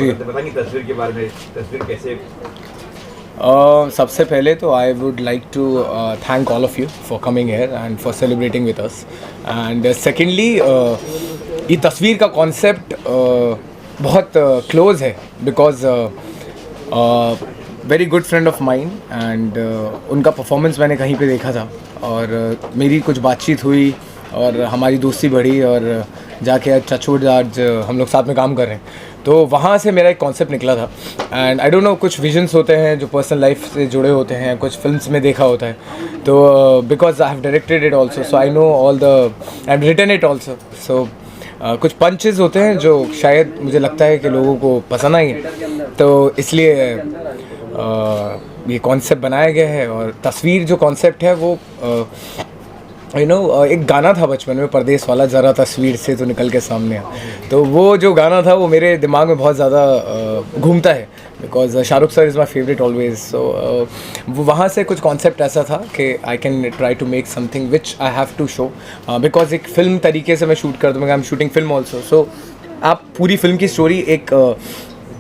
जी। बताएंगे तस्वीर के बारे में, तस्वीर कैसे? सबसे पहले तो I would like to thank all of you for coming here and for celebrating with us and secondly ये तस्वीर का कॉन्सेप्ट बहुत क्लोज है because very good friend of mine and उनका परफॉर्मेंस मैंने कहीं पे देखा था और मेरी कुछ बातचीत हुई और हमारी दोस्ती बढ़ी और जाके आज टचवुड आज हम लोग साथ में काम कर रहे हैं, तो वहाँ से मेरा एक कॉन्सेप्ट निकला था एंड आई डोंट नो कुछ विजन्स होते हैं जो पर्सनल लाइफ से जुड़े होते हैं, कुछ फिल्म्स में देखा होता है, तो because I have directed it also so I know all the I have written it also, so कुछ पंचेस होते हैं जो शायद मुझे लगता है कि लोगों को पसंद आएंगे, तो इसलिए ये कॉन्सेप्ट बनाया गया है। और तस्वीर जो कॉन्सेप्ट है वो एक गाना था बचपन में परदेस वाला, ज़रा तस्वीर से तो निकल के सामने आ, तो वो जो गाना था वो मेरे दिमाग में बहुत ज़्यादा घूमता है because Shahrukh sir is my favourite always, so वो वहाँ से कुछ कॉन्सेप्ट ऐसा था कि I can try to make something which I have to show because एक फ़िल्म तरीके से मैं शूट कर दूँगा, I am shooting film also, so आप पूरी फिल्म की स्टोरी एक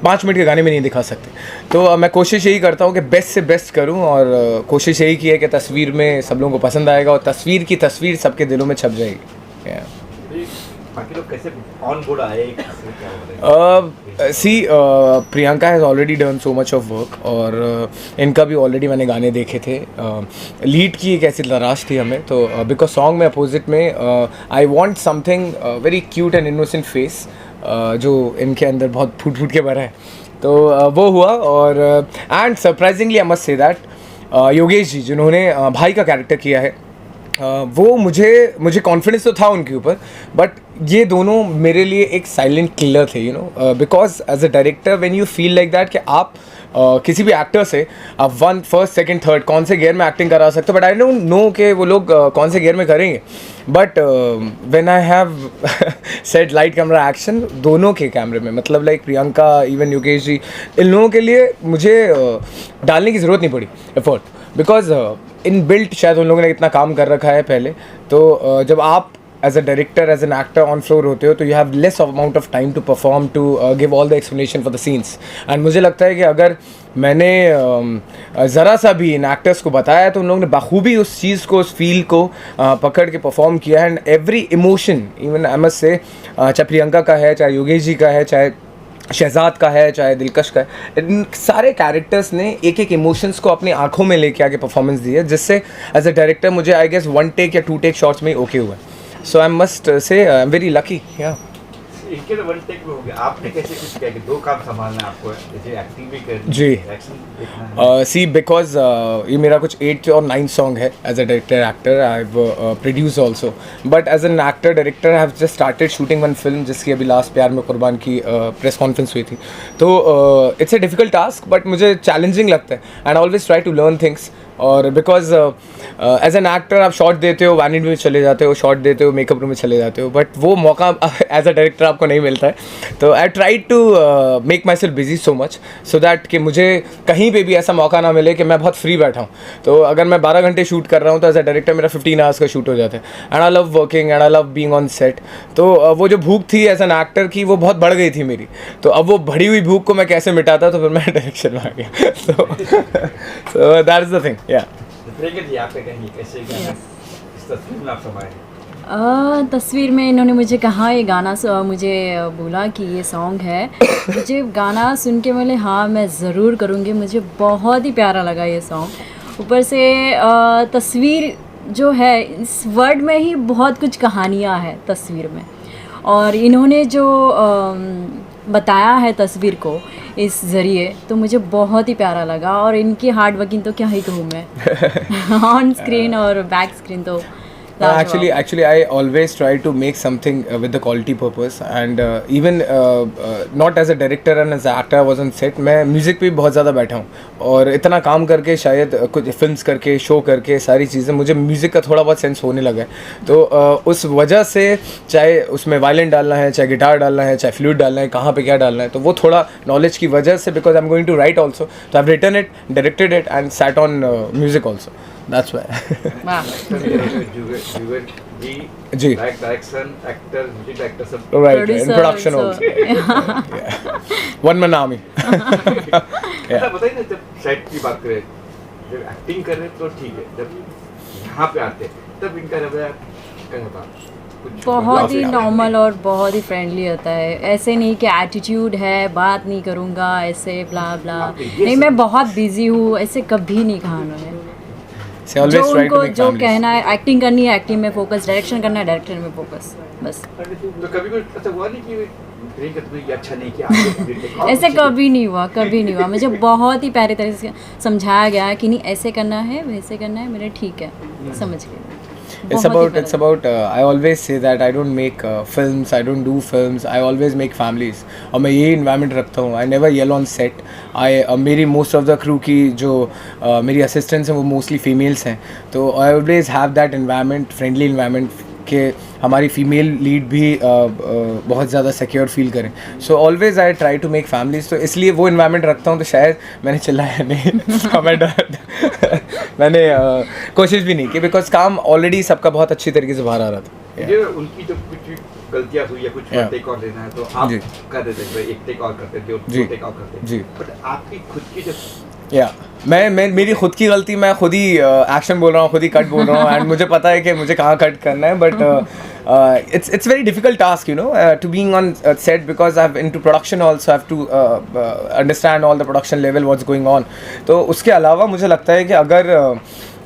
5 मिनट के गाने में नहीं दिखा सकते, तो मैं कोशिश यही करता हूँ कि बेस्ट से बेस्ट करूँ और कोशिश यही की है कि तस्वीर में सब लोगों को पसंद आएगा और तस्वीर की तस्वीर सबके दिलों में छप जाएगी। बाकी लोग कैसे ऑन बोर्ड आए? See Priyanka has already done so much of work और इनका भी ऑलरेडी मैंने गाने देखे थे, लीड की एक ऐसी तलाश थी हमें, तो बिकॉज सॉन्ग में अपोजिट में I want something very cute and innocent face जो इनके अंदर बहुत फूट फूट के भरा है, तो वो हुआ। और and surprisingly I must say that Yogesh ji जिन्होंने भाई का कैरेक्टर किया है, वो मुझे कॉन्फिडेंस तो था उनके ऊपर, बट ये दोनों मेरे लिए एक साइलेंट किलर थे, you know, because as a director when you feel like that कि आप किसी भी एक्टर से आप 1, 1st, 2nd, 3rd कौन से गियर में एक्टिंग करा सकते हो, बट आई डोंट नो कि वो लोग कौन से गियर में करेंगे, but when I have set light camera action दोनों के कैमरे में, मतलब लाइक प्रियंका इवन योगेश जी, इन लोगों के लिए मुझे डालने की ज़रूरत नहीं पड़ी एफर्ट, बिकॉज इन बिल्ट शायद उन लोगों ने इतना काम कर रखा है पहले, तो जब आप as a director as an actor on floor होते हो तो you have less amount of time to perform to give all the explanation for the scenes, and मुझे लगता है कि अगर मैंने ज़रा सा भी इन एक्टर्स को बताया तो उन लोगों ने बखूबी उस चीज़ को, उस फील को पकड़ के परफॉर्म किया, and every emotion even I must से, चाहे प्रियंका का है, चाहे योगेश जी का है, चाहे शहजाद का है, चाहे दिलकश का है, इन सारे कैरेक्टर्स ने एक एक इमोशंस को अपनी आंखों में लेके आगे परफॉर्मेंस दी है, जिससे एज अ डायरेक्टर मुझे आई गेस 1 टेक या 2 टेक शॉट्स में ही ओके हुआ है, सो आई मस्ट से आई एम वेरी लकी। या इनके तो 1 टेक में हो गया, आपने कैसे कुछ किया कि 2 काम संभालना आपको, जैसे एक्टिंग भी करनी जी, एक्शन देखना है? सी बिकॉज ये मेरा कुछ 8 और 9 सॉन्ग है as a director actor, I have produce also, but as an actor director I have just started shooting 1 film जिसकी अभी लास्ट प्यार में कुर्बान की प्रेस कॉन्फ्रेंस हुई थी, तो it's a difficult task but मुझे चैलेंजिंग लगता है and always try to learn things, और बिकॉज एज एन एक्टर आप शॉट देते हो, वैनिटी में चले जाते हो, शॉट देते हो, मेकअप रूम में चले जाते हो, बट वो मौका एज अ डायरेक्टर आपको नहीं मिलता है, तो I try to make myself busy so much so that कि मुझे कहीं पे भी ऐसा मौका ना मिले कि मैं बहुत फ्री बैठा हूँ, तो अगर मैं 12 घंटे शूट कर रहा हूँ तो एज अ डायरेक्टर मेरा 15 आवर्स का शूट हो जाता है, and I love working and I love being on set, तो वो जो भूख थी एज एन एक्टर की वो बहुत बढ़ गई थी मेरी, तो अब वो बढ़ी हुई भूख को मैं कैसे मिटाता, तो फिर मैं डायरेक्शन में आ गया, so that is the thing. या तस्वीर में इन्होंने मुझे कहा ये गाना, मुझे बोला कि ये सॉन्ग है, मुझे गाना सुन के बोले हाँ मैं ज़रूर करूँगी, मुझे बहुत ही प्यारा लगा ये सॉन्ग, ऊपर से तस्वीर जो है इस वर्ड में ही बहुत कुछ कहानियाँ हैं तस्वीर में, और इन्होंने जो बताया है तस्वीर को इस ज़रिए, तो मुझे बहुत ही प्यारा लगा, और इनकी हार्ड वर्किंग तो क्या ही कहूँ मैं ऑन स्क्रीन और बैक स्क्रीन तो Actually, I always try to make something with the quality purpose, and even not as a director and as an actor I was on set, मैं music पे बहुत ज़्यादा बैठा हूँ, और इतना काम करके शायद कुछ फिल्म्स करके, शो करके, सारी चीज़ें मुझे म्यूज़िक का थोड़ा बहुत सेंस होने लगा है, तो उस वजह से चाहे उसमें वायलिन डालना है, चाहे गिटार डालना है, चाहे फ्लूट डालना है, कहाँ पे क्या डालना है, तो वो थोड़ा नॉलेज की वजह से, because I am going to write also, तो I have written it, directed it and sat on music also, that's why वाह Jugal ji. Direction, actor, music director सब right, in Producer production also. Also one man army. अच्छा बताइए ना, जब set की बात करें, जब एक्टिंग कर रहे हैं तो ठीक है, जब यहाँ पे आते हैं तब इनका रवैया क्या होता है? कुछ बहुत ही बताओ। नॉर्मल और बहुत ही फ्रेंडली होता है। ऐसे नहीं कि एटीट्यूड है, बात नहीं करूँगा ऐसे ब्ला ब्ला। आपने ये नहीं, मैं बहुत बिजी हूँ, ऐसे कभी नहीं कहा उन्होंने। से जो ऑलवेज ट्राई टू उनको मेक जो फैमिलीज। कहना है, एक्टिंग करनी है एक्टिंग में फोकस, डायरेक्शन करना है डायरेक्शन में फोकस, बस। तो कभी कोई ऐसा हुआ नहीं कि ट्रेन का तुमने ये अच्छा नहीं किया, आगे retake और ऐसे कुछ कभी नहीं हुआ, कभी नहीं हुआ। मुझे बहुत ही प्यारे तरह से समझाया गया है कि नहीं ऐसे करना है वैसे करना है, मेरे ठीक है, समझ गए। It's about I always say that I don't make films, I don't do films, I always make families. और मैं यही environment रखता हूँ। I never yell on set. मेरी most of the crew की जो मेरी assistants हैं वो mostly females हैं, तो I always have that environment, friendly environment कि हमारी फीमेल लीड भी बहुत ज़्यादा सिक्योर फील करें। So always I try to make families, तो इसलिए वो इन्वायरमेंट रखता हूँ। तो शायद मैंने चिल्लाया नहीं मैंने कोशिश भी नहीं की, बिकॉज काम ऑलरेडी सबका बहुत अच्छी तरीके से बाहर आ रहा था। ये उनकी जब कुछ गलतियां हुई या कुछ Yeah. टेक और लेना है तो आप जी। कर देते हैं, एक टेक और करते थे, जी। दो टेक और करते जी। बट आपकी खुद की जब या मैं मेरी खुद की गलती, मैं खुद ही एक्शन बोल रहा हूँ, खुद ही कट बोल रहा हूँ, एंड मुझे पता है कि मुझे कहाँ कट करना है, but it's very difficult task, you know, to being on set, because I've into production also, I have to understand all the production level what's going on. तो उसके अलावा मुझे लगता है कि अगर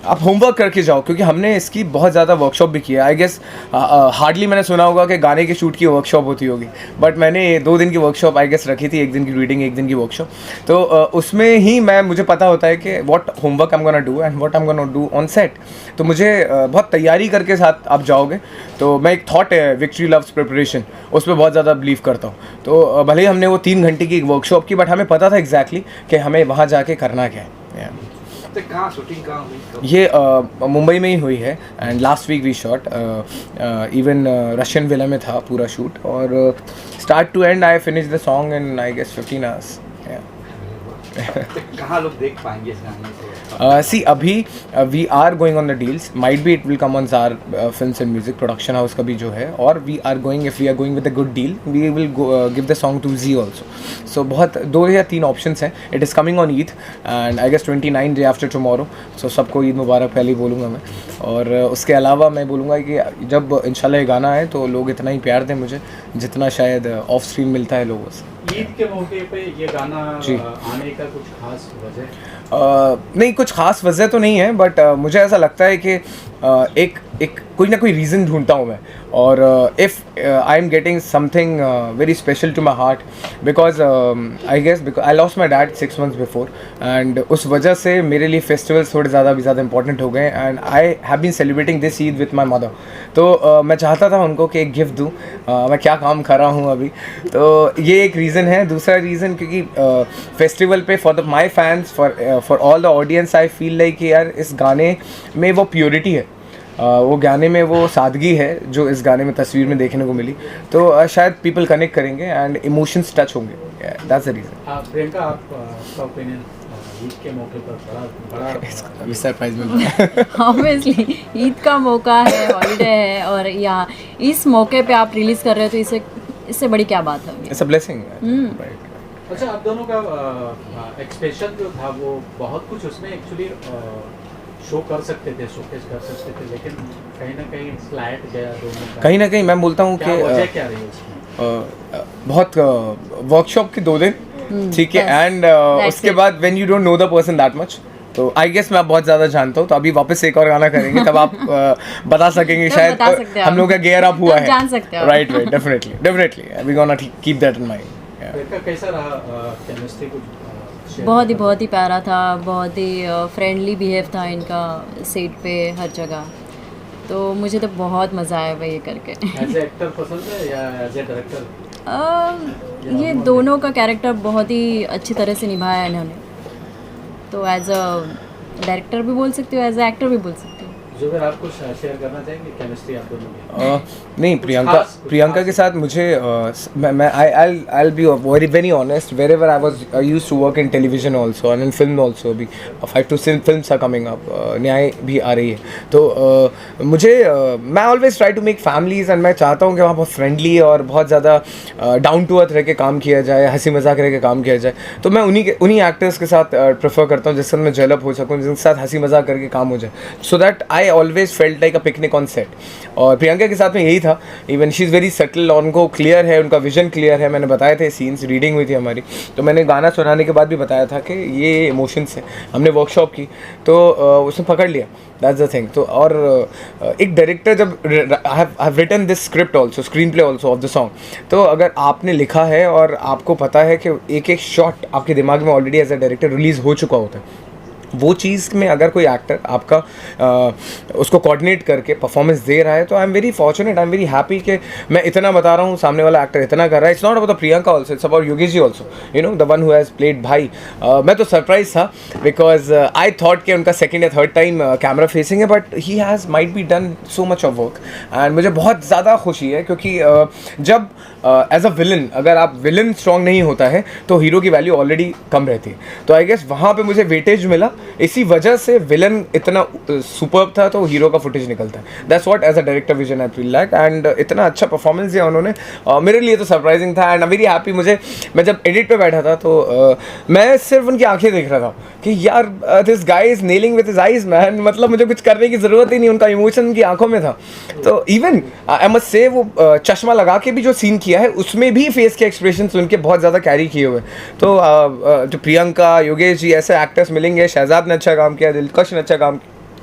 आप होमवर्क करके जाओ, क्योंकि हमने इसकी बहुत ज़्यादा वर्कशॉप भी की है। आई गेस हार्डली मैंने सुना होगा कि गाने के शूट की वर्कशॉप होती होगी, बट मैंने 2 दिन की वर्कशॉप आई गेस रखी थी, 1 दिन की रीडिंग, 1 दिन की वर्कशॉप। तो उसमें ही मुझे पता होता है कि what homework I am gonna do and what I am gonna do on set. तो मुझे बहुत तैयारी करके साथ आप जाओगे। तो मैं एक थॉट है विक्ट्री लव्स प्रिपरेशन, उस पर बहुत ज़्यादा बिलीव करता हूँ। तो भले ही हमने वो 3 घंटे की एक वर्कशॉप की, बट हमें पता था एग्जैक्टली कि हमें वहाँ जाके करना क्या है। तो कहाँ शूटिंग कहाँ हुई कब? ये मुंबई में ही हुई है, and last week we shot, even Russian villa में था पूरा शूट, और start to end I finish the song in I guess 15 hours. तो कहाँ लोग देख पाएंगे इस गाने को? सी अभी we are going on the deals, might be it will come on Jar films and music production house का भी जो है, और we are going, if we are going with a good deal we will give the song to Zee also. So बहुत 2 या 3 options हैं। It is coming on Eid and I guess 29 day after tomorrow. So सबको ईद मुबारक पहले ही बोलूँगा मैं, और उसके अलावा मैं बोलूँगा कि जब इंशाल्लाह ये गाना है तो लोग इतना ही प्यार दें मुझे जितना शायद ऑफ स्क्रीन मिलता है लोगों से। ईद के मौके पे ये गाना जी। आने का कुछ खास वजह? नहीं, कुछ खास वजह तो नहीं है, बट मुझे ऐसा लगता है कि एक कोई ना कोई रीज़न ढूंढता हूँ मैं, और if I am getting something very special to my heart, because I guess because I lost my dad 6 months before, एंड उस वजह से मेरे लिए फेस्टिवल्स थोड़े ज़्यादा इंपॉर्टेंट हो गए, and I have been celebrating this Eid with my mother. तो मैं चाहता था उनको कि एक गिफ्ट दूँ। मैं क्या काम कर रहा हूँ अभी, तो ये एक रीज़न है। दूसरा रीज़न क्योंकि फेस्टिवल पे for my fans, for all the audience, I feel like कि यार इस गाने में वो प्योरिटी है, वो गाने में वो सादगी है जो इस गाने में तस्वीर में देखने को मिली। तो शायद पीपल कनेक्ट करेंगे एंड इमोशंस टच होंगे। That's the reason. प्रियंका, आपका ओपिनियन ईद के मौके पर बड़ा अभी सरप्राइज में ऑब्वियसली ईद का मौका है, हॉलीडे है, और यहाँ इस मौके पे आप रिलीज़ कर रहे हो, तो इससे बड़ी क्या बात है? It's a blessing, right. अच्छा, आप दोनों का एक्सप्रेशन जो था वो बहुत कुछ उसमें एक्चुअली शो कर सकते थे, शोकेस कर सकते थे, लेकिन कहीं ना कहीं स्लाइड गया दोनों का। कहीं ना कहीं मैं बोलता हूँ क्या वजह कि क्या रही उसमें? बहुत वर्कशॉप के 2 दिन, ठीक है, बस, एंड that's उसके it. बाद when you don't know the person that much, तो आई गेस मैं आप बहुत ज़्यादा जानता हूँ, तो अभी वापस से एक और गाना करेंगे, तब आप बता सकेंगे तब शायद बता सकते हो हम आप। लोग का गेयर अप हुआ तब है, जान सकते हो आप। Right, definitely we gonna keep that in mind. Priyanka, कैसा रहा केमिस्ट्री? कुछ share बहुत ही प्यारा था, बहुत ही फ्रेंडली बिहेव था इनका सेट पे हर जगह। तो मुझे तो बहुत मज़ा आया भाई ये करके। एज ए एक्टर पसंद है या एज ए डायरेक्टर? ये दोनों का कैरेक्टर बहुत ही अच्छी तरह से निभाया है इन्होंने, तो एज अ डायरेक्टर भी बोल सकते हो, एज अ एक्टर भी बोल सकते हो। जुबेर आप कुछ शेयर करना चाहेंगे केमिस्ट्री आप दोनों की? नहीं, प्रियंका के साथ मुझे मैं I'll be very honest, wherever I used to work in television also and in film also, अभी 5 to 6 films are coming up, न्याय भी आ रही है, तो मुझे मैं always try to make families, and मैं चाहता हूँ कि वहाँ बहुत फ्रेंडली और बहुत ज़्यादा डाउन टू अर्थ रह के काम किया जाए, हंसी मजाक रह के काम किया जाए, तो मैं उन्हीं एक्टर्स के साथ प्रेफर करता हूँ जिससे मैं डेवलप हो सकूँ, जिनके साथ हंसी मजाक करके काम हो जाए, so that I always felt like a picnic on set. और प्रियंका के साथ में यही था, even she is very settle, उनको क्लियर है, उनका विजन क्लियर है, मैंने बताए थे सीन्स, रीडिंग हुई थी हमारी, तो मैंने गाना सुनाने के बाद भी बताया था कि ये इमोशंस है, हमने वर्कशॉप की, तो उसने पकड़ लिया, दैट्स द थिंग। तो और एक डायरेक्टर जब I have written this script also, screenplay also of the song, तो अगर आपने लिखा है और आपको पता है कि एक एक शॉट आपके दिमाग में already as a director release हो चुका होता है, वो चीज़ में अगर कोई एक्टर आपका उसको कोऑर्डिनेट करके परफॉर्मेंस दे रहा है, तो I am very fortunate, I am very happy कि मैं इतना बता रहा हूँ, सामने वाला एक्टर इतना कर रहा है। It's not about Priyanka also, it's about Yogesh ji also, you know, the one who has played भाई। मैं तो सरप्राइज था बिकॉज आई थॉट कि उनका सेकेंड या थर्ड टाइम कैमरा फेसिंग है, but he has might be done so much of work, and मुझे बहुत ज़्यादा खुशी है, क्योंकि जब एज अ विलन, अगर आप विलन स्ट्रॉन्ग नहीं होता है तो हीरो की वैल्यू ऑलरेडी कम रहती है, तो आई गेस वहाँ पे मुझे वेटेज मिला, इसी वजह से विलन इतना सुपर्ब था तो हीरो का फुटेज निकलता है। That's what as a director vision I feel like, and इतना अच्छा परफॉर्मेंस दिया उन्होंने, मेरे लिए तो सरप्राइजिंग था, एंड आई वेरी हैप्पी। मैं जब एडिट पे बैठा था तो मैं सिर्फ उनकी आंखें देख रहा था कि यार this guy is nailing with his eyes man, मतलब मुझे कुछ करने की ज़रूरत ही नहीं, उनका इमोशन उनकी आंखों में था। तो इवन आई मस्ट से वो चश्मा लगा के भी जो सीन किया है, उसमें भी फेस के एक्सप्रेशन उनके बहुत ज़्यादा कैरी किए हुए। तो जो प्रियंका, योगेश जी, ऐसे एक्टर्स मिलेंगे, शहजाद ने अच्छा काम किया, दिलकश ने अच्छा काम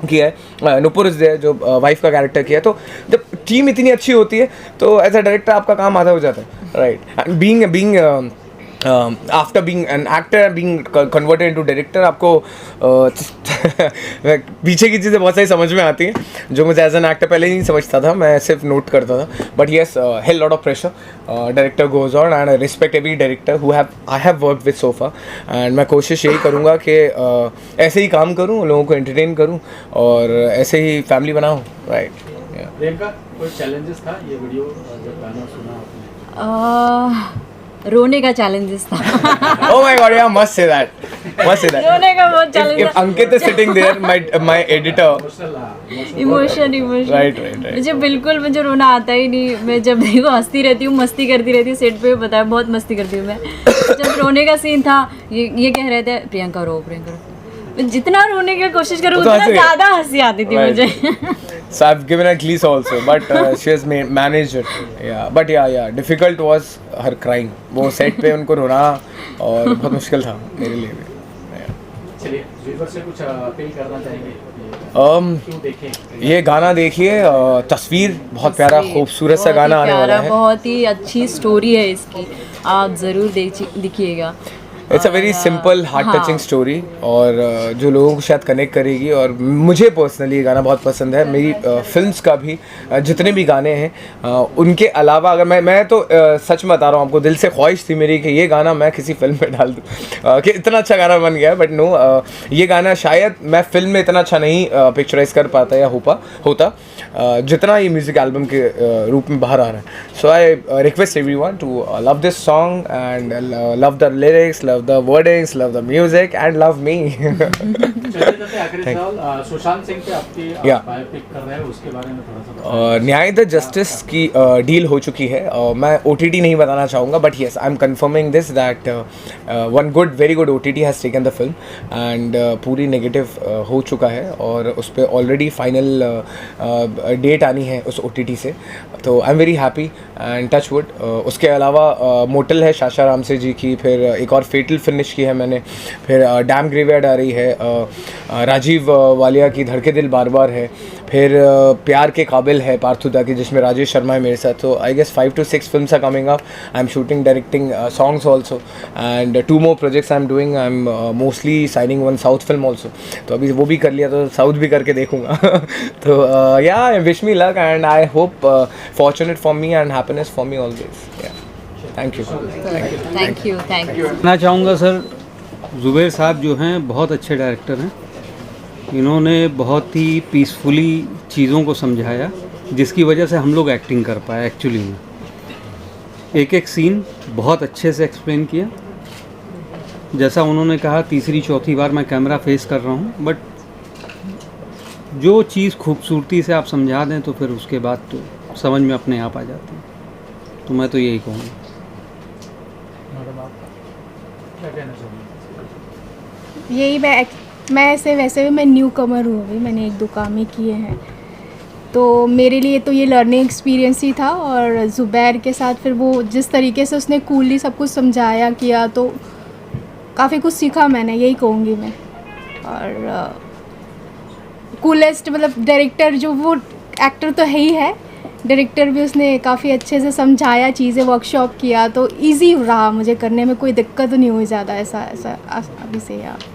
किया है, नुपुर इज़ देयर जो वाइफ का कैरेक्टर किया है, तो जब टीम इतनी अच्छी होती है तो एज अ डायरेक्टर आपका काम आधा हो जाता है, right. And being after being an actor, being converted into director, आपको पीछे की चीज़ें बहुत सारी समझ में आती हैं जो मुझे एज एन एक्टर पहले ही नहीं समझता था, मैं सिर्फ नोट करता था, but yes hell lot of pressure, director goes on, and I respect every director who I have work with so far, and मैं कोशिश यही करूँगा कि ऐसे ही काम करूँ, लोगों को एंटरटेन करूँ और ऐसे ही फैमिली बनाऊँ, राइट। प्रियंका, कोई चैलेंजेस था ये वीडियो जब गाना सुना आपने? रोने का चैलेंजेस था। Oh my God, yeah, must say that. रोने का बहुत challenge. If Ankit is sitting there, my editor. Emotion Right. मुझे रोना आता ही नहीं, मैं जब देखो हंसती रहती हूँ, मस्ती करती रहती हूँ, सेट पे बताया बहुत मस्ती करती हूँ मैं। जब रोने का सीन था, ये कह रहे थे प्रियंका रो, जितना रोने की कोशिश करूँ उतना ज़्यादा हंसी आती थी मुझे। So I've given her glees also, but she has managed it. Yeah, but yeah, difficult was her crying. वो सेट पे उनको रोना और बहुत मुश्किल था मेरे लिए भी। चलिए, व्यूअर से कुछ अपील करना चाहेंगे? क्यों देखें ये गाना देखिए, तस्वीर बहुत प्यारा खूबसूरत सा गाना आने वाला है, बहुत ही अच्छी स्टोरी है इसकी, आप ज़रूर देखिएगा। It's a very simple heart touching story, और जो लोगों को शायद कनेक्ट करेगी, और मुझे पर्सनली ये गाना बहुत पसंद है। मेरी फिल्म्स का भी जितने भी गाने हैं उनके अलावा, अगर मैं तो सच में बता रहा हूँ आपको, दिल से ख्वाहिश थी मेरी कि ये गाना मैं किसी फिल्म में डाल दूँ, कि इतना अच्छा गाना बन गया, बट नो, ये गाना शायद मैं फिल्म में इतना अच्छा नहीं पिक्चराइज कर पाता या होता जितना ये म्यूज़िक एल्बम के रूप में बाहर आ रहा है। So I request everyone to love this song and love the lyrics, love the wordings, love the music, and love me. Sushant Singh पे आपकी बायोपिक कर रहे हैं, उसके बारे में थोड़ा सा न्याय द जस्टिस की डील हो चुकी है, मैं OTT नहीं बताना चाहूँगा, but yes I am confirming this that one very good OTT has taken the film, and पूरी नेगेटिव हो चुका है, और उस पर ऑलरेडी फाइनल डेट आनी है उस OTT से, तो I am very happy and touch wood. उसके अलावा मोटल है शाशा राम से जी की, फिर एक और फेटल फिनिश की है मैंने, फिर डैम ग्रेवयार्ड आ रही है, राजीव वालिया की धड़के दिल बार बार है, फिर प्यार के काबिल है पार्थुदा की, जिसमें राजेश शर्मा है मेरे साथ। तो I guess 5 to 6 films are coming up, I am shooting directing songs also, and 2 more projects I am doing, I am mostly signing 1 south film also, तो अभी वो भी कर लिया तो साउथ भी करके देखूंगा। तो या wish me luck, and I hope fortunate for me and happiness for me always. Thank you. कहना चाहूँगा सर, जुबेर साहब जो हैं बहुत अच्छे डायरेक्टर हैं, इन्होंने बहुत ही पीसफुली चीज़ों को समझाया, जिसकी वजह से हम लोग एक्टिंग कर पाए एक्चुअली में। एक एक सीन बहुत अच्छे से एक्सप्लेन किया। जैसा उन्होंने कहा, तीसरी चौथी बार मैं कैमरा फेस कर रहा हूँ, बट जो चीज़ खूबसूरती से आप समझा दें तो फिर उसके बाद तो समझ में अपने आप आ जाती है। तो मैं तो यही कहूँगा। मैडम आप क्या कहना चाहेंगे? यही मैं ऐसे वैसे भी मैं न्यू कमर हूँ, अभी मैंने 1-2 काम ही किए हैं, तो मेरे लिए तो ये लर्निंग एक्सपीरियंस ही था। और ज़ुबैर के साथ फिर वो जिस तरीके से उसने कूलली सब कुछ समझाया किया, तो काफ़ी कुछ सीखा मैंने, यही कहूँगी मैं। और कूलेस्ट मतलब डायरेक्टर जो वो एक्टर तो है ही है, डायरेक्टर भी उसने काफ़ी अच्छे से समझाया, चीज़ें वर्कशॉप किया, तो इजी रहा मुझे करने में, कोई दिक्कत नहीं हुई ज़्यादा। ऐसा अभी से यार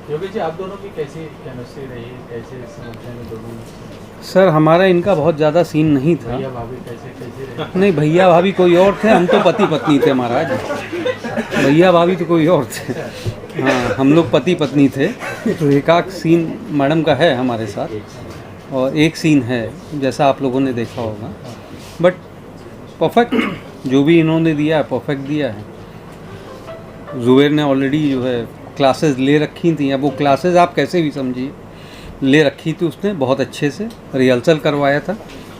योगी जी, आप दोनों की कैसी केमिस्ट्री रही, कैसे समझने में दोनों? सर हमारा इनका बहुत ज़्यादा सीन नहीं था। भैया भाभी कैसे रहे? नहीं, भैया भाभी कोई और थे, हम तो पति पत्नी थे महाराज। भैया भाभी तो कोई और थे। हाँ, हम लोग पति पत्नी थे। तो एक आध सीन मैडम का है हमारे साथ, और एक सीन है जैसा आप लोगों ने देखा होगा, बट परफेक्ट जो भी इन्होंने दिया है परफेक्ट दिया है। ज़ुबैर ने ऑलरेडी जो है क्लासेस ले रखी थी, अब वो क्लासेस आप कैसे भी समझिए ले रखी थी उसने, बहुत अच्छे से रिहर्सल करवाया था,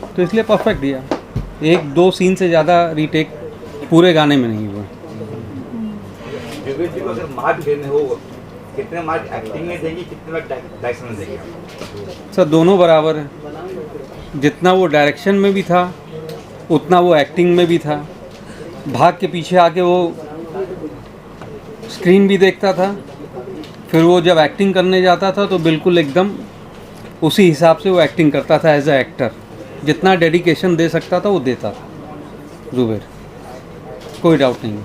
तो इसलिए परफेक्ट दिया। 1-2 सीन से ज़्यादा रीटेक पूरे गाने में नहीं हुआ। योगेश जी को अगर मार्क देने हो, कितने मार्क एक्टिंग में देंगे, कितने मार्क डायरेक्शन में देंगे? सर दोनों बराबर है। जितना वो डायरेक्शन में भी था उतना वो एक्टिंग में भी था। भाग के पीछे आके वो स्क्रीन भी देखता था, फिर वो जब एक्टिंग करने जाता था तो बिल्कुल एकदम उसी हिसाब से वो एक्टिंग करता था एज अ एक्टर। जितना डेडिकेशन दे सकता था वो देता था ज़ुबैर, कोई डाउट नहीं।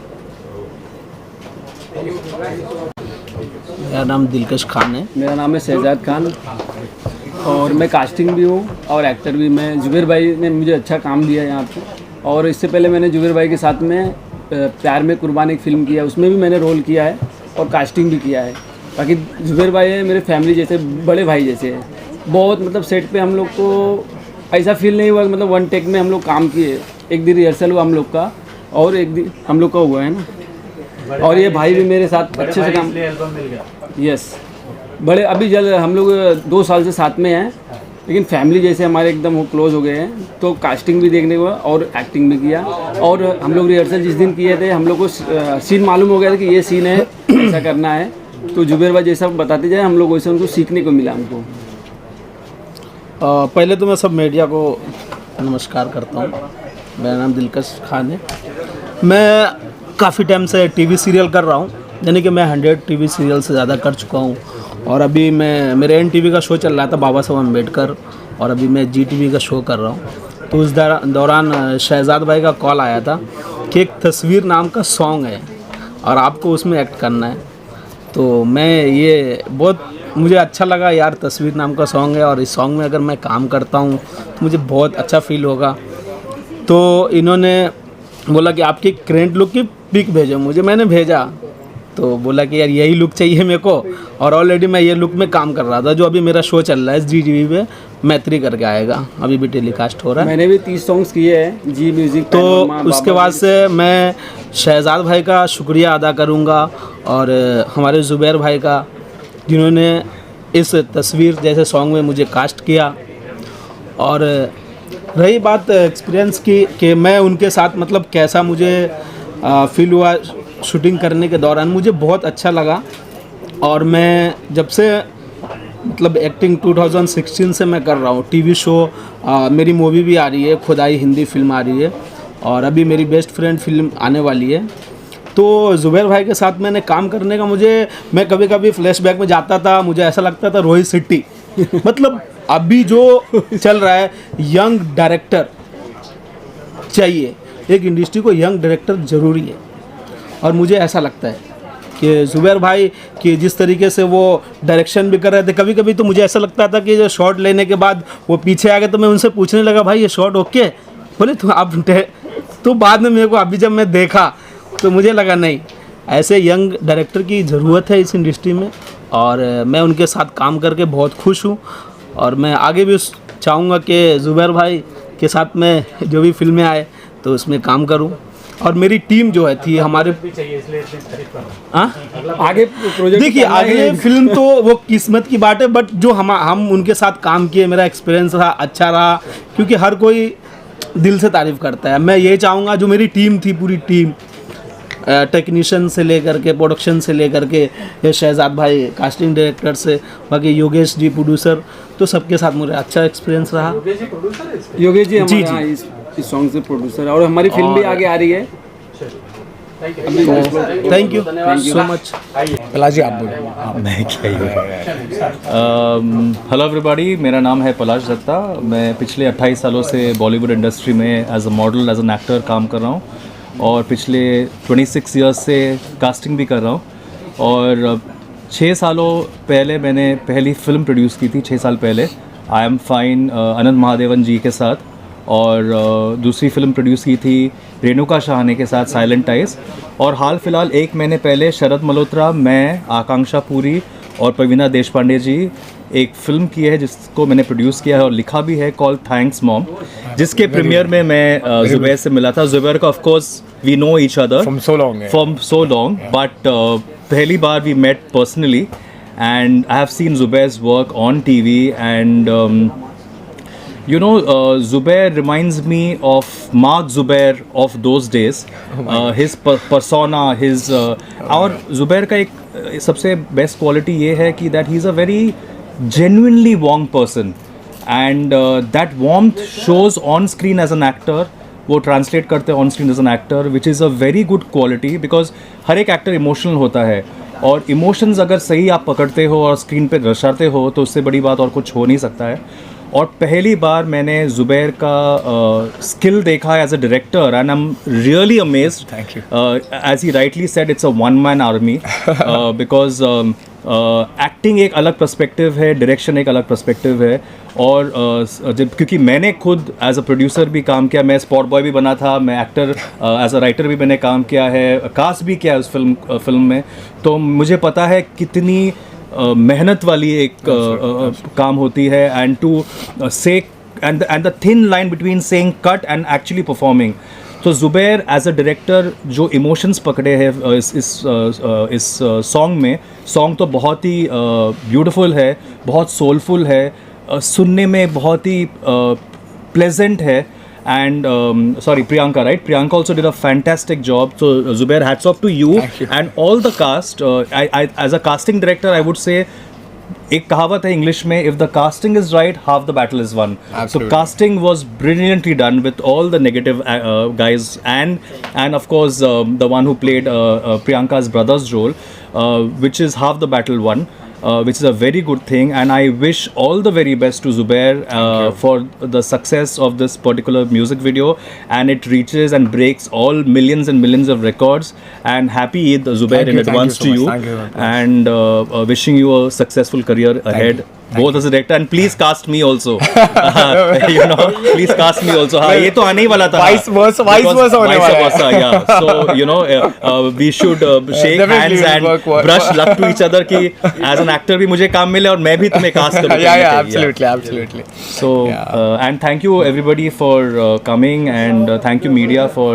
मेरा नाम दिलकश खान है। मेरा नाम है शहजाद खान और मैं कास्टिंग भी हूँ और एक्टर भी। मैं ज़ुबैर भाई ने मुझे अच्छा काम दिया यहाँ पे, और इससे पहले मैंने ज़ुबैर भाई के साथ में प्यार में कुर्बान एक फ़िल्म किया, उसमें भी मैंने रोल किया है और कास्टिंग भी किया है। बाकी ज़ुबैर भाई है मेरे फैमिली जैसे, बड़े भाई जैसे हैं। बहुत मतलब सेट पे हम लोग को ऐसा फील नहीं हुआ, मतलब वन टेक में हम लोग काम किए। एक दिन रिहर्सल हुआ हम लोग का और एक दिन हम लोग का हुआ है ना। और ये भाई भी मेरे साथ अच्छे से काम, एल्बम मिल गया। यस बड़े अभी जल्द हम लोग 2 साल से साथ में हैं, लेकिन फैमिली जैसे हमारे एकदम वो क्लोज हो गए हैं। तो कास्टिंग भी देखने को और एक्टिंग भी किया, और हम लोग रिहर्सल जिस दिन किए थे हम लोग को सीन मालूम हो गया था कि ये सीन है, ऐसा करना है। तो ज़ुबैर भाई जैसा बताते जाए हम लोग वैसे उनको सीखने को मिला हमको। पहले तो मैं सब मीडिया को नमस्कार करता हूँ। मेरा नाम दिलकश खान है। मैं काफ़ी टाइम से टीवी सीरियल कर रहा हूँ, यानी कि मैं 100 टीवी सीरियल से ज़्यादा कर चुका हूँ। और अभी मैं मेरे NTV का शो चल रहा था बाबा साहब अम्बेडकर, और अभी मैं GTV का शो कर रहा हूँ। तो उस दौरान शहजाद भाई का कॉल आया था कि एक तस्वीर नाम का सॉन्ग है और आपको उसमें एक्ट करना है। तो मैं ये बहुत मुझे अच्छा लगा यार, तस्वीर नाम का सॉन्ग है और इस सॉन्ग में अगर मैं काम करता हूँ तो मुझे बहुत अच्छा फील होगा। तो इन्होंने बोला कि आपकी करेंट लुक की पिक भेजो मुझे, मैंने भेजा तो बोला कि यार यही लुक चाहिए मेरे को, और ऑलरेडी मैं ये लुक में काम कर रहा था। जो अभी मेरा शो चल रहा है GTV पे, मैत्री करके आएगा, अभी भी टेलीकास्ट हो रहा है। मैंने भी 30 सॉन्ग्स किए हैं जी म्यूज़िक। तो उसके बाद से मैं शहजाद भाई का शुक्रिया अदा करूँगा और हमारे ज़ुबैर भाई का, जिन्होंने इस तस्वीर जैसे सॉन्ग में मुझे कास्ट किया। और रही बात एक्सपीरियंस की कि मैं उनके साथ मतलब कैसा मुझे फील हुआ शूटिंग करने के दौरान, मुझे बहुत अच्छा लगा। और मैं जब से मतलब एक्टिंग 2016 से मैं कर रहा हूँ। टीवी शो, मेरी मूवी भी आ रही है, खुदाई हिंदी फिल्म आ रही है, और अभी मेरी बेस्ट फ्रेंड फिल्म आने वाली है। तो ज़ुबैर भाई के साथ मैंने काम करने का मैं कभी कभी फ्लैशबैक में जाता था, मुझे ऐसा लगता था रोहित शेट्टी मतलब अभी जो चल रहा है, यंग डायरेक्टर चाहिए, एक इंडस्ट्री को यंग डायरेक्टर ज़रूरी है। और मुझे ऐसा लगता है कि ज़ुबैर भाई कि जिस तरीके से वो डायरेक्शन भी कर रहे थे, कभी कभी तो मुझे ऐसा लगता था कि जो शॉट लेने के बाद वो पीछे आ गए तो मैं उनसे पूछने लगा भाई ये शॉट ओके, बोले तो आप तो बाद में मेरे को अभी जब मैं देखा तो मुझे लगा नहीं, ऐसे यंग डायरेक्टर की ज़रूरत है इस इंडस्ट्री में। और मैं उनके साथ काम करके बहुत खुश हूँ और मैं आगे भी चाहूँगा कि ज़ुबैर भाई के साथ में जो भी फिल्में आए तो उसमें काम करूँ। और मेरी टीम जो है थी हमारे भी चाहिए इसलिए इतनी तारीफ कर रहा हूँ। हाँ आगे प्रोजेक्ट देखिए आगे फिल्म तो वो किस्मत की बात है, बट जो हम उनके साथ काम किए मेरा एक्सपीरियंस रहा अच्छा रहा, क्योंकि हर कोई दिल से तारीफ़ करता है। मैं ये चाहूँगा जो मेरी टीम थी, पूरी टीम टेक्नीशियन से लेकर के प्रोडक्शन से लेकर के ये शहजाद भाई कास्टिंग डायरेक्टर से बाकी योगेश जी प्रोड्यूसर, तो सबके साथ मुझे अच्छा एक्सपीरियंस रहा। योगेश जी प्रोड्यूसर है इसके? योगेश जी जी, हमारे यहाँ इस सॉन्ग से प्रोड्यूसर है और हमारी फिल्म भी आगे आ रही है। Thank you so much. Palash ji आप बोलो। मैं क्या हेलो एवरीबॉडी, मेरा नाम है पलाश दत्ता। मैं पिछले 28 सालों से बॉलीवुड इंडस्ट्री में as a model, as an actor काम कर रहा हूँ और पिछले 26 ईयर्स से कास्टिंग भी कर रहा हूँ। और 6 सालों पहले मैंने पहली फ़िल्म प्रोड्यूस की थी, 6 साल पहले, आई एम फाइन अनंत महादेवन जी के साथ, और दूसरी फ़िल्म प्रोड्यूस की थी रेणुका शाहने के साथ, साइलेंट आइज। और हाल फिलहाल 1 महीने पहले शरद मल्होत्रा, मैं, आकांक्षा पुरी और प्रवीणा देशपांडे जी एक फ़िल्म की है जिसको मैंने प्रोड्यूस किया है और लिखा भी है, कॉल थैंक्स मॉम, जिसके प्रीमियर में मैं ज़ुबैर से मिला था। ज़ुबैर का of course we know each other From so long, but पहली बार we met personally and I have seen Zubair's work on TV and you know, Zubair reminds me of Mark Zubair of those days. His persona, his और Zubair का एक सबसे best quality ये है कि that he is a very genuinely warm person and that warmth shows on screen as an actor. वो translate करते हैं on screen as an actor, which is a very good quality, because हर एक actor emotional होता है और emotions अगर सही आप पकड़ते हो और स्क्रीन पे दर्शाते हो तो उससे बड़ी बात और कुछ हो नहीं सकता है। और पहली बार मैंने ज़ुबैर का स्किल देखा as a director and I am really amazed. Thank you. As he rightly said, it's a one man army because acting एक अलग पर्सपेक्टिव है, डायरेक्शन एक अलग पर्सपेक्टिव है। और जब क्योंकि मैंने खुद एज अ प्रोड्यूसर भी काम किया, मैं स्पॉट बॉय भी बना था, मैं एक्टर एज अ राइटर भी मैंने काम किया है, कास्ट भी किया है उस फिल्म में, तो मुझे पता है कितनी मेहनत वाली एक काम होती है एंड टू से and the thin line between saying cut and actually performing. तो ज़ुबैर एज अ डायरेक्टर जो इमोशंस पकड़े हैं इस सॉन्ग में, सॉन्ग तो बहुत ही ब्यूटीफुल है, बहुत सोलफुल है, सुनने में बहुत ही प्लेजेंट है। And sorry, Priyanka, right? Priyanka also did a fantastic job. So Zubair, hats off to you and all the cast. I as a casting director, I would say, एक कहावत है इंग्लिश में, if the casting is right, half the battle is won. Absolutely. So casting was brilliantly done with all the negative guys and of course the one who played Priyanka's brother's role, which is half the battle won. Which is a very good thing, and I wish all the very best to Zubair for the success of this particular music video, and it reaches and breaks all millions and millions of records. And happy Eid, Zubair, in advance to you, and wishing you a successful career ahead. Both as a director, and please cast me also. You know, please cast me also. हाँ, ये तो आने ही वाला था. Vice versa होने वाला है. Yeah. So you know, we should shake hands and brush luck to each other कि as an actor भी मुझे काम मिले और मैं भी तुम्हें cast करूँ. Yeah, absolutely. So and thank you everybody for coming, and thank you media for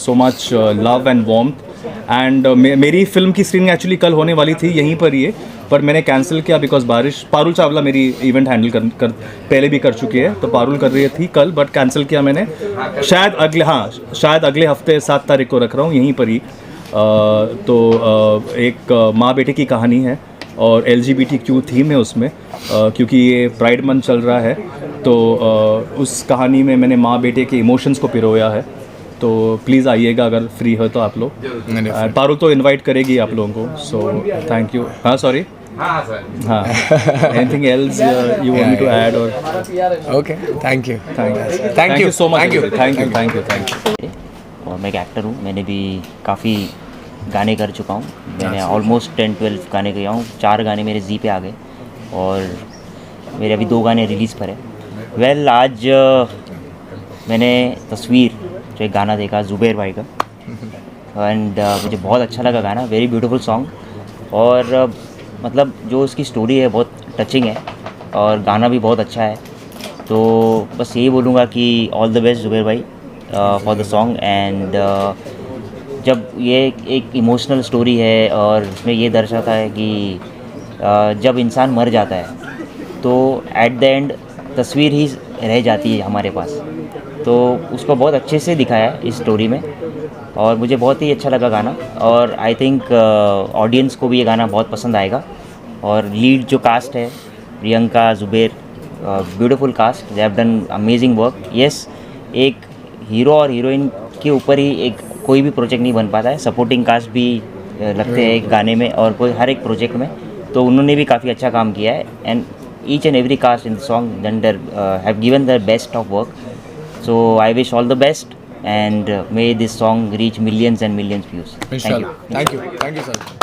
so much love and warmth. And मेरी फिल्म की स्क्रीनिंग एक्चुअली कल होने वाली थी यहीं पर ही, पर मैंने कैंसिल किया बिकॉज बारिश। पारुल चावला मेरी इवेंट हैंडल कर पहले भी कर चुकी है, तो पारुल कर रही थी कल, बट कैंसिल किया मैंने। शायद अगले हफ्ते 7 तारीख को रख रहा हूँ यहीं पर ही। तो एक माँ बेटे की कहानी है और LGBTQ थीम है उसमें, क्योंकि ये प्राइड मंथ चल रहा है, तो उस कहानी में मैंने माँ बेटे के इमोशंस को पिरोया है। तो प्लीज़ आइएगा अगर फ्री हो तो आप लोग। पारुल तो इनवाइट करेगी आप लोगों को, सो थैंक यू। हाँ सॉरी, हाँ, anything else you want me to add? और okay, thank you so much, thank you. और मैं एक एक्टर हूँ, मैंने भी काफ़ी गाने कर चुका हूँ। मैंने ऑलमोस्ट 10-12 गाने किया हूँ। 4 गाने मेरे जी पे आ गए और मेरे अभी 2 गाने रिलीज़ पर है। आज मैंने तस्वीर जो एक गाना देखा ज़ुबैर भाई का, एंड मुझे बहुत अच्छा लगा गाना, वेरी ब्यूटीफुल सॉन्ग। और मतलब जो उसकी स्टोरी है बहुत टचिंग है और गाना भी बहुत अच्छा है। तो बस यही बोलूँगा कि ऑल द बेस्ट जुबैर भाई फॉर द सॉन्ग। एंड जब ये एक इमोशनल स्टोरी है और उसमें ये दर्शाता है कि जब इंसान मर जाता है तो एट द एंड तस्वीर ही रह जाती है हमारे पास, तो उसको बहुत अच्छे से दिखाया है इस स्टोरी में और मुझे बहुत ही अच्छा लगा गाना। और आई थिंक ऑडियंस को भी ये गाना बहुत पसंद आएगा। और लीड जो कास्ट है Priyanka, Zubair, beautiful cast, they have done amazing work. Yes, एक हीरो और हीरोइन के ऊपर ही एक कोई भी प्रोजेक्ट नहीं बन पाता है, सपोर्टिंग कास्ट भी लगते हैं एक गाने में और कोई हर एक प्रोजेक्ट में, तो उन्होंने भी काफ़ी अच्छा काम किया है। And each and every cast in the song there have given the best of work. So I wish all the best and may this song reach millions and millions views. Inshallah. Thank you sir.